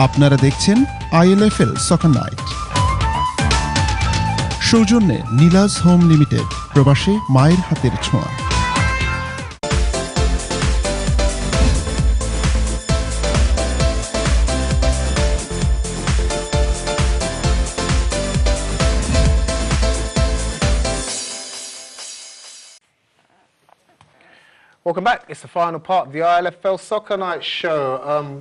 আপনারা দেখছেন ILFL সকার night. সৌজন্যে নীলাজ হোম লিমিটেড, প্রবাসে মায়ের হাতের ছোঁয়া। Welcome back. It's the final part of the ILFL Soccer Night show.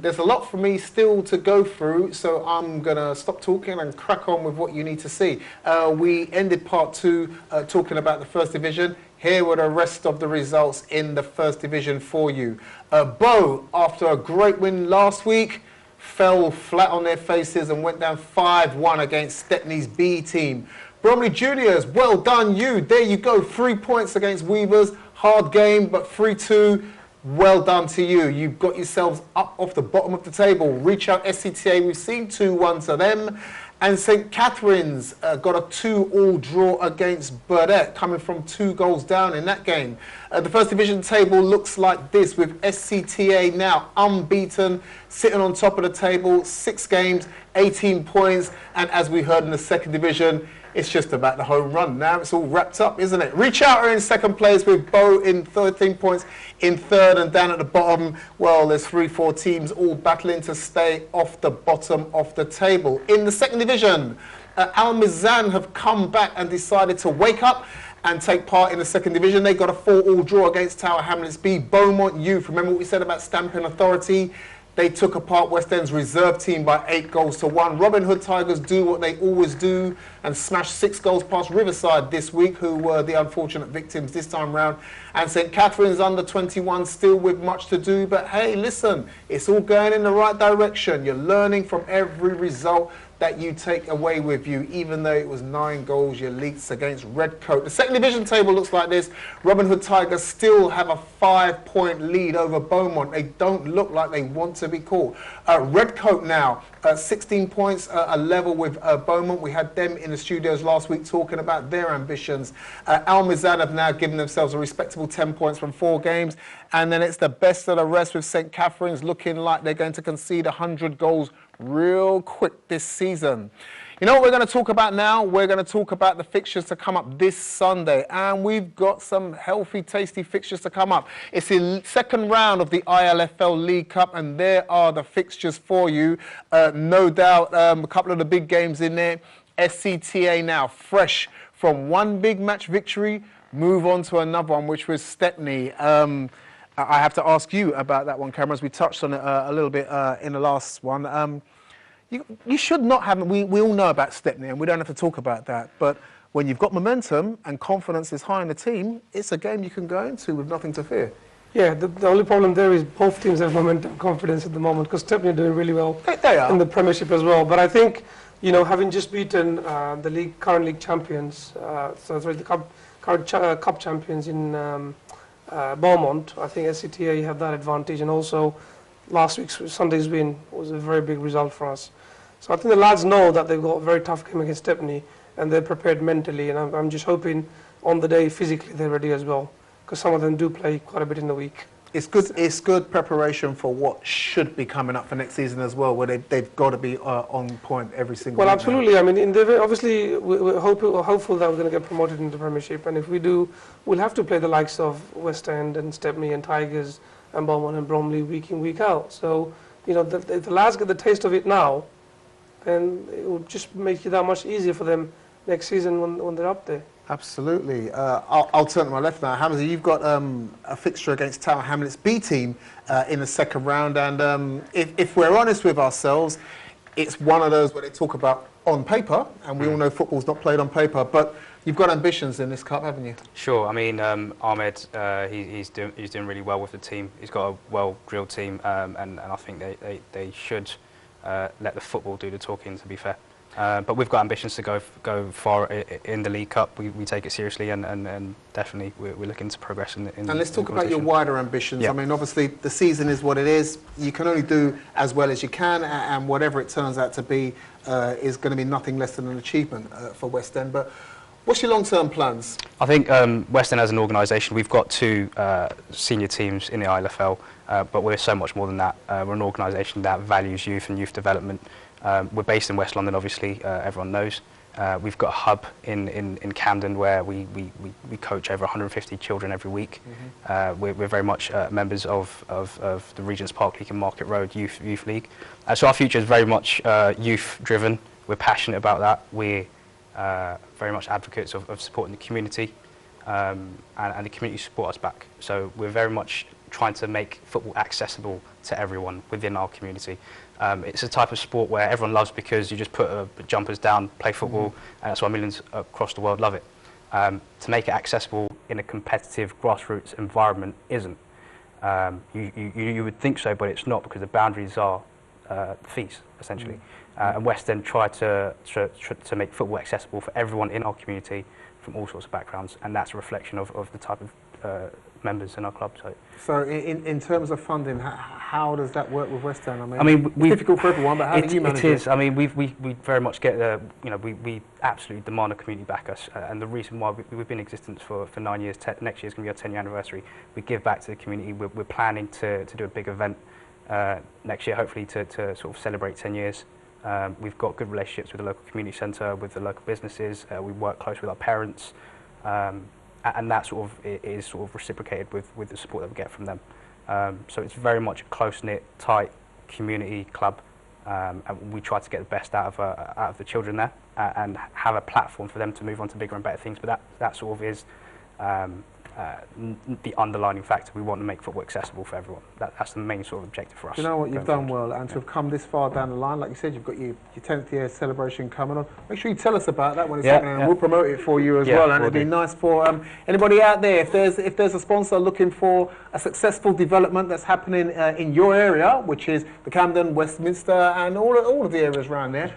There's a lot for me still to go through, so I'm going to stop talking and crack on with what you need to see. We ended part two talking about the First Division. Here were the rest of the results in the First Division for you. Bow, after a great win last week, fell flat on their faces and went down 5-1 against Stepney's B team. Bromley Juniors, well done you. There you go, 3 points against Weavers. Hard game, but 3-2. Well done to you. You've got yourselves up off the bottom of the table. Reach out SCTA, we've seen 2-1 to them. And St Catherine's got a 2-2 draw against Burdett, coming from 2 goals down in that game. The First Division table looks like this, with SCTA now unbeaten, sitting on top of the table, 6 games, 18 points. And as we heard in the Second Division, it's just about the home run. Now it's all wrapped up, isn't it? Reach Out are in second place with Bow in 13 points in third, and down at the bottom, well, there's 3-4 teams all battling to stay off the bottom of the table. In the Second Division, Al Mizan have come back and decided to wake up and take part in the Second Division. They got a 4-4 draw against Tower Hamlets B. Beaumont Youth, remember what we said about Stamping Authority? They took apart West End's reserve team by 8 goals to 1. Robin Hood Tigers do what they always do and smash 6 goals past Riverside this week, who were the unfortunate victims this time round. And St Catherine's under 21 still with much to do. But hey, listen, it's all going in the right direction. You're learning from every result that you take away with you, even though it was 9 goals you leaked against Redcoat. The Second Division table looks like this. Robin Hood Tigers still have a 5-point lead over Beaumont. They don't look like they want to be caught. Redcoat now, 16 points, a level with Beaumont. We had them in the studios last week talking about their ambitions. Al Mizan have now given themselves a respectable 10 points from 4 games. And then it's the best of the rest, with St Catherine's looking like they're going to concede 100 goals real quick this season. You know what we're going to talk about now? We're going to talk about the fixtures to come up this Sunday. And we've got some healthy, tasty fixtures to come up. It's the second round of the ILFL League Cup, and there are the fixtures for you. No doubt a couple of the big games in there. SCTA now fresh from 1 big match victory, move on to another one, which was Stepney. I have to ask you about that one, Cameron, as we touched on it a little bit in the last one. You should not have, we all know about Stepney and we don't have to talk about that, but when you've got momentum and confidence is high in the team, it's a game you can go into with nothing to fear. Yeah, the only problem there is both teams have momentum and confidence at the moment, because Stepney are doing really well in the Premiership as well. But I think, you know, having just beaten the current league champions, the cup champions in Beaumont, I think SCTA have that advantage, and also last week's Sunday's win was a very big result for us. So I think the lads know that they've got a very tough game against Stepney, and they're prepared mentally, and I'm just hoping on the day physically they're ready as well, because some of them do play quite a bit in the week. It's good preparation for what should be coming up for next season as well, where they've got to be on point every single week. Well, absolutely. Now. I mean, obviously, we're hopeful that we're going to get promoted into the Premiership, and if we do, we'll have to play the likes of West End and Stepney and Tigers and Beaumont and Bromley week in, week out. So, you know, if the lads get the taste of it now, then it will just make it that much easier for them next season when they're up there. Absolutely. I'll turn to my left now. Hamza, you've got a fixture against Tower Hamlets B team in the second round, and if we're honest with ourselves, it's one of those where they talk about on paper, and we all know football's not played on paper, but you've got ambitions in this cup, haven't you? Sure. I mean, Ahmed, he's doing really well with the team. He's got a well-drilled team, and I think they should let the football do the talking, to be fair. But we've got ambitions to go far in the League Cup. We take it seriously, and definitely we're looking to progress in the And let's talk about your wider ambitions. Yeah. I mean, obviously the season is what it is. You can only do as well as you can, and whatever it turns out to be is going to be nothing less than an achievement for West End. But what's your long-term plans? I think West End as an organisation, we've got 2 senior teams in the ILFL. but we're so much more than that. We're an organisation that values youth and youth development. We're based in West London, obviously, everyone knows. We've got a hub in Camden where we coach over 150 children every week. We're very much members of the Regent's Park League and Market Road Youth League. So our future is very much youth driven. We're passionate about that. We're very much advocates of supporting the community, and the community support us back. So we're very much trying to make football accessible to everyone within our community. It's a type of sport where everyone loves because you just put jumpers down, play football, and that's why millions across the world love it. To make it accessible in a competitive grassroots environment isn't. You would think so, but it's not, because the boundaries are the fees, essentially. And West End try to make football accessible for everyone in our community from all sorts of backgrounds, and that's a reflection of the type of members in our club. So in terms of funding, how does that work with West End? I mean, it's difficult for everyone, but how do you manage it? It is. I mean, we very much get we absolutely demand the community back us, and the reason why we've been in existence for 9 years. Next year is going to be our 10-year anniversary. We give back to the community. We're planning to do a big event next year, hopefully to sort of celebrate 10 years. We've got good relationships with the local community centre, with the local businesses. We work close with our parents. And that sort of is sort of reciprocated with the support that we get from them. So it's very much a close-knit, tight community club, and we try to get the best out of the children there, and have a platform for them to move on to bigger and better things. But that sort of is the underlining factor. We want to make football accessible for everyone. That's the main sort of objective for us. Do you know what, you've done well, and to have come this far down the line, like you said, you've got your 10th year celebration coming on. Make sure you tell us about that when it's happening, and we'll promote it for you as well. And it'd be nice for anybody out there, if there's a sponsor looking for a successful development that's happening in your area, which is the Camden, Westminster, and all of the areas around there.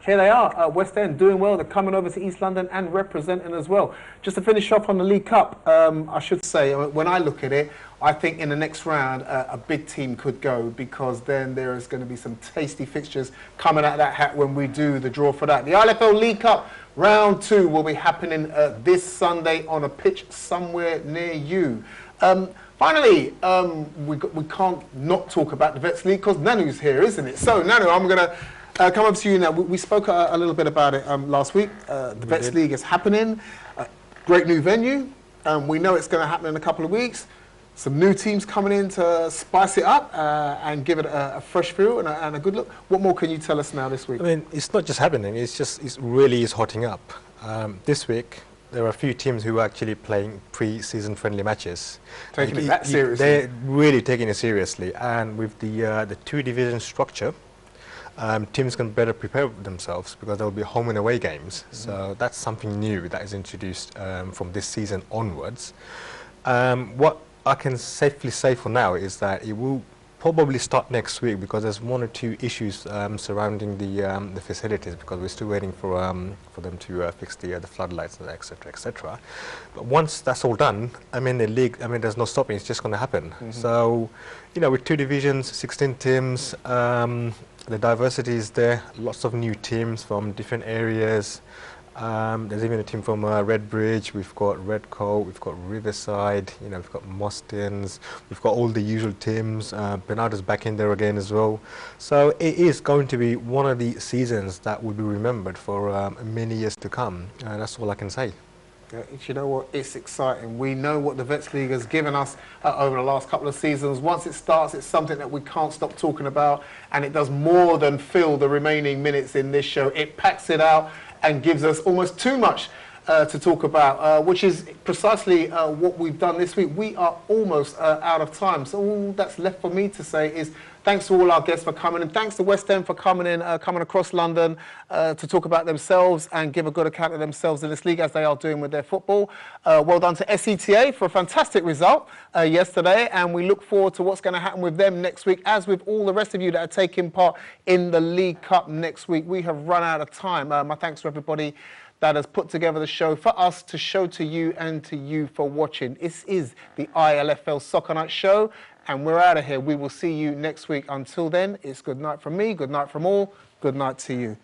Here they are, West End, doing well. They're coming over to East London and representing as well. Just to finish up on the League Cup, I should say, when I look at it, I think in the next round a big team could go, because then there is going to be some tasty fixtures coming out of that hat when we do the draw for that. The ILFL League Cup round 2 will be happening this Sunday on a pitch somewhere near you. Finally, we can't not talk about the Vets League because Nanu's here, isn't it? So Nanu, I'm going to come up to you now. We spoke a little bit about it last week. The Vets League is happening. Great new venue. We know it's going to happen in a couple of weeks. Some new teams coming in to spice it up and give it a fresh feel and a good look. What more can you tell us now this week? I mean, it's not just happening. It really is hotting up. This week, there are a few teams who are actually playing pre-season friendly matches. Taking it that seriously. They're really taking it seriously. And with the two-division structure, teams can better prepare themselves because there will be home and away games. So that's something new that is introduced from this season onwards. What I can safely say for now is that it will probably start next week, because there's 1 or 2 issues surrounding the facilities, because we're still waiting for them to fix the floodlights, etc., etc. But once that's all done, I mean, the league, I mean, there's no stopping. It's just going to happen. So, you know, with 2 divisions, 16 teams, the diversity is there. Lots of new teams from different areas. There's even a team from Redbridge, we've got Redcoat, we've got Riverside, you know, we've got Mostins, we've got all the usual teams. Bernardo's back in there again as well. So it is going to be one of the seasons that will be remembered for many years to come. That's all I can say. You know what, it's exciting. We know what the Vets League has given us over the last couple of seasons. Once it starts, it's something that we can't stop talking about, and it does more than fill the remaining minutes in this show. It packs it out and gives us almost too much to talk about, which is precisely what we've done this week. We are almost out of time, so all that's left for me to say is thanks to all our guests for coming, and thanks to West End for coming in, coming across London to talk about themselves and give a good account of themselves in this league, as they are doing with their football. Well done to SETA for a fantastic result yesterday, and we look forward to what's going to happen with them next week, as with all the rest of you that are taking part in the League Cup next week. We have run out of time. My thanks to everybody that has put together the show for us to show to you and to you for watching. This is the ILFL Soccer Night Show, and we're out of here. We will see you next week. Until then, it's good night from me, good night from all, good night to you.